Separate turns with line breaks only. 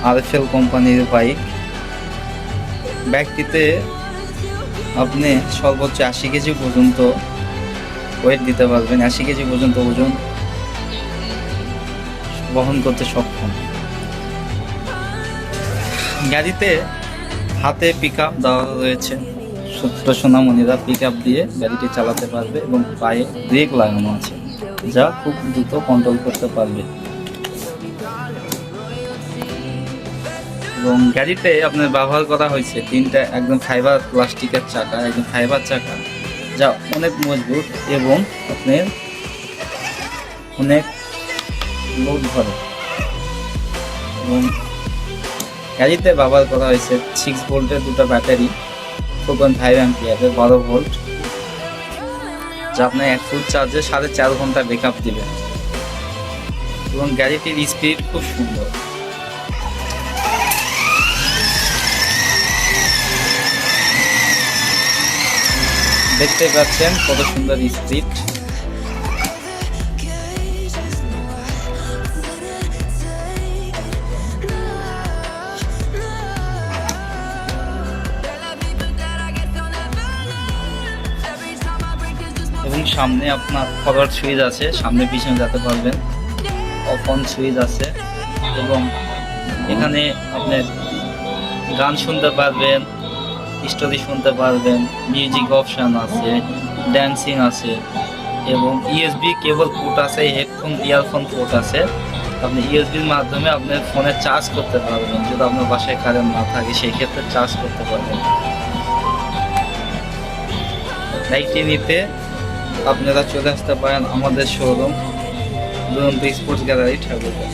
RFL কোম্পানির bike. বাইকটিতে আপনি সর্বোচ্চ 80 কেজি পর্যন্ত ওয়েট দিতে পারবেন, 80 কেজি পর্যন্ত ওজন বহন করতে সক্ষম। গাড়িতে হাতে পিক আপ দেওয়া রয়েছে, ছোট্ট সোনামণিরা পিক আপ দিয়ে গাড়িটি চালাতে পারবে এবং পায়ে ব্রেক লাগানো আছে, যা খুব দ্রুত কন্ট্রোল করতে পারবে। এবং গাড়িতে আপনার ব্যবহার করা হয়েছে 3টা একদম ফাইবার প্লাস্টিকের চাকা, একদম ফাইবার চাকা, যা অনেক মজবুত এবং আপনার অনেক লোড ধরে। এবং গাড়িতে ব্যবহার করা হয়েছে 6 ভোল্টের 2টা ব্যাটারি, 4.5 অ্যাম্পিয়ারের 12 ভোল্ট, যা আপনার 1 ফুল চার্জে 4.5 ঘন্টা ব্যাকআপ দিবে। এবং গাড়িটির স্পিড খুব সুন্দর। দেখতে পাচ্ছেন কত সুন্দর স্পিড। এবং সামনে আপনার ফরওয়ার্ড সুইচ আছে, সামনে পিছনে যেতে পারবেন। অফ অন সুইচ আছে এবং এখানে আপনার গান শুনতে পারবেন, স্টোরি শুনতে পারবেন, মিউজিক অপশান আছে, ড্যান্সিং আছে এবং ইউএসবি কেবল পোর্ট আছে, হেডফোন ইয়ারফোন পোর্ট আছে। আপনি ইউএসবির মাধ্যমে আপনার ফোনে চার্জ করতে পারবেন, যদি আপনার বাসায় কারেন্ট না থাকে সেই ক্ষেত্রে চার্জ করতে পারবেন। বাইকটি নিতে আপনারা চলে আসতে পারেন আমাদের শোরুম দুরন্ত স্পোর্টস গ্যালারি ঠাকুরগাঁ।